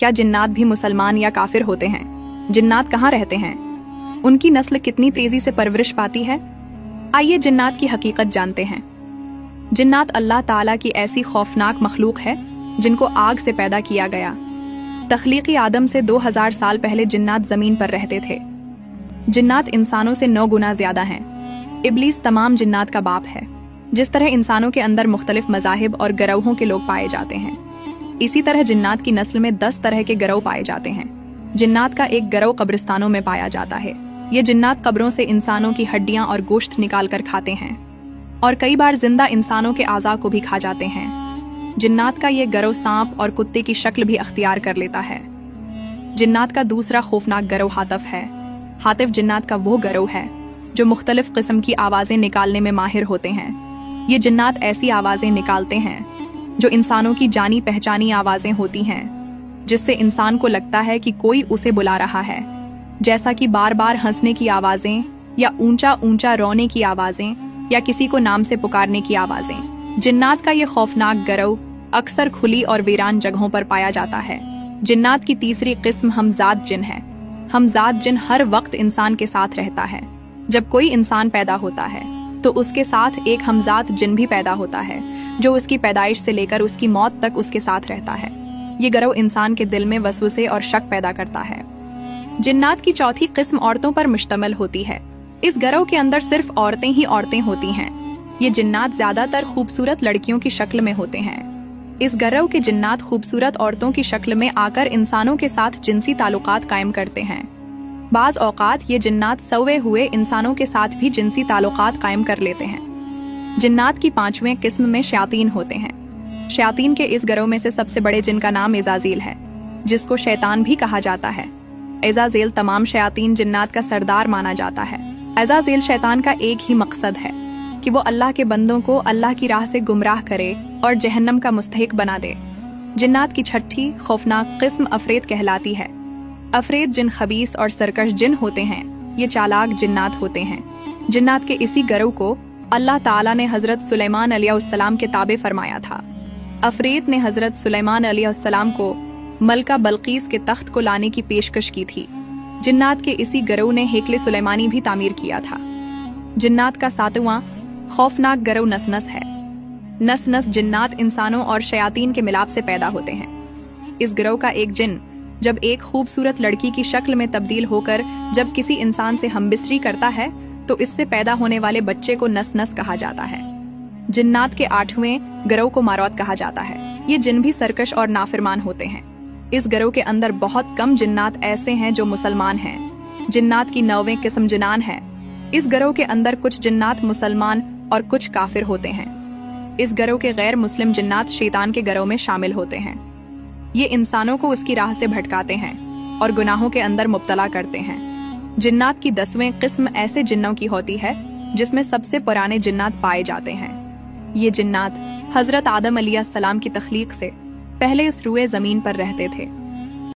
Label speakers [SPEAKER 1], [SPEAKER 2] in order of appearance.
[SPEAKER 1] क्या जिन्नात भी मुसलमान या काफिर होते हैं? जिन्नात कहाँ रहते हैं? उनकी नस्ल कितनी तेजी से परवरिश पाती है? आइए जिन्नात की हकीकत जानते हैं। जिन्नात अल्लाह ताला की ऐसी खौफनाक मखलूक है जिनको आग से पैदा किया गया। तख्लीकी आदम से 2000 साल पहले जिन्नात जमीन पर रहते थे। जिन्नात इंसानों से 9 गुना ज्यादा हैं। इब्लीस तमाम जिन्नात का बाप है। जिस तरह इंसानों के अंदर मुख्तलिफ मज़ाहिब और गिरोहों के लोग पाए जाते हैं, इसी तरह जिन्नात की नस्ल में 10 तरह के गिरोह पाए जाते हैं। जिन्नात का एक गिरोह कब्रिस्तानों में पाया जाता है। ये जिन्नात कब्रों से इंसानों की हड्डियां और गोश्त निकाल कर खाते हैं और कई बार जिंदा इंसानों के आज़ा को भी खा जाते हैं। जिन्नात का ये गिरोह सांप और कुत्ते की शक्ल भी अख्तियार कर लेता है। जिन्नात का दूसरा खौफनाक गिरोह हातिफ है। हातिफ जिन्नात का वो गिरोह है जो मुख्तलिफ किस्म की आवाज़ें निकालने में माहिर होते हैं। ये जिन्नात ऐसी आवाज़ें निकालते हैं जो इंसानों की जानी पहचानी आवाज़ें होती हैं, जिससे इंसान को लगता है कि कोई उसे बुला रहा है, जैसा कि बार बार हंसने की आवाज़ें या ऊंचा ऊंचा रोने की आवाज़ें या किसी को नाम से पुकारने की आवाज़ें। जिन्नात का ये खौफनाक गिरोह अक्सर खुली और वीरान जगहों पर पाया जाता है। जिन्नात की तीसरी किस्म हमजाद जिन है। हमजाद जिन हर वक्त इंसान के साथ रहता है। जब कोई इंसान पैदा होता है तो उसके साथ एक हमजाद जिन भी पैदा होता है जो उसकी पैदाइश से लेकर उसकी मौत तक उसके साथ रहता है। ये गिरोह इंसान के दिल में वसवसे और शक पैदा करता है। जिन्नात की चौथी किस्म औरतों पर मुश्तमिल होती है। इस गिरोह के अंदर सिर्फ औरतें ही औरतें होती हैं। ये जिन्नात ज्यादातर खूबसूरत लड़कियों की शक्ल में होते हैं। इस गिरोह के जिन्नात खूबसूरत औरतों की शक्ल में आकर इंसानों के साथ जिनसी ताल्लुकात कायम करते हैं। बाज औकात ये जिन्नात सोए हुए इंसानों के साथ भी जिनसी ताल्लुकात कायम कर लेते हैं। जिन्नात की 5वें किस्म में शयातीन होते हैं। शयातीन के इस गिरोह में से सबसे बड़े जिन का नाम इज़ाज़ील है, जिसको शैतान भी कहा जाता है। इज़ाज़ील तमाम शयातीन जिन्नात का सरदार माना जाता है। इज़ाज़ील शैतान का एक ही मकसद है कि वो अल्लाह के बंदों को अल्लाह की राह से गुमराह करे और जहन्नम का मुस्तहिक बना दे। जिन्नात की छठी खौफनाक किस्म अफरीत कहलाती है। अफरीत जिन खबीस और सरकश जिन होते हैं। ये चालाक जिन्नात होते हैं। जिन्नात के इसी गिरोह को अल्लाह ताला ने हजरत सुलेमान अलैहिस्सलाम के ताबे फरमाया था। अफरीत ने हजरत सुलेमान अलैहिस्सलाम को मलका बल्कीस के तख्त को लाने की पेशकश की थी। जिन्नात के इसी गिरोह ने हेकले सुलेमानी भी तामीर किया था। जिन्नात का 7वां खौफनाक गिरोह नसनस है। नसनस जिन्नात इंसानों और शयातीन के मिलाप से पैदा होते हैं। इस गिरोह का एक जिन जब एक खूबसूरत लड़की की शक्ल में तब्दील होकर जब किसी इंसान से हमबिस्तरी करता है तो इससे पैदा होने वाले बच्चे को नस कहा जाता है। जिन्नात के 8वें गिरोह को मारौत कहा जाता है। ये जिन भी सरकश और नाफरमान होते हैं। इस गिरोह के अंदर बहुत कम जिन्नात ऐसे हैं जो मुसलमान हैं। जिन्नात की 9वीं किस्म जिनान है। इस गिरोह के अंदर कुछ जिन्नात मुसलमान और कुछ काफिर होते हैं। इस गिरोह के गैर मुस्लिम जिन्नात शैतान के गिरोह में शामिल होते हैं। ये इंसानों को उसकी राह से भटकाते हैं और गुनाहों के अंदर मुब्तला करते हैं। जिन्नात की 10वीं किस्म ऐसे जिन्नों की होती है जिसमें सबसे पुराने जिन्नात पाए जाते हैं। ये जिन्नात हजरत आदम अलैहिस्सलाम की तख्लीक से पहले इस रुए जमीन पर रहते थे।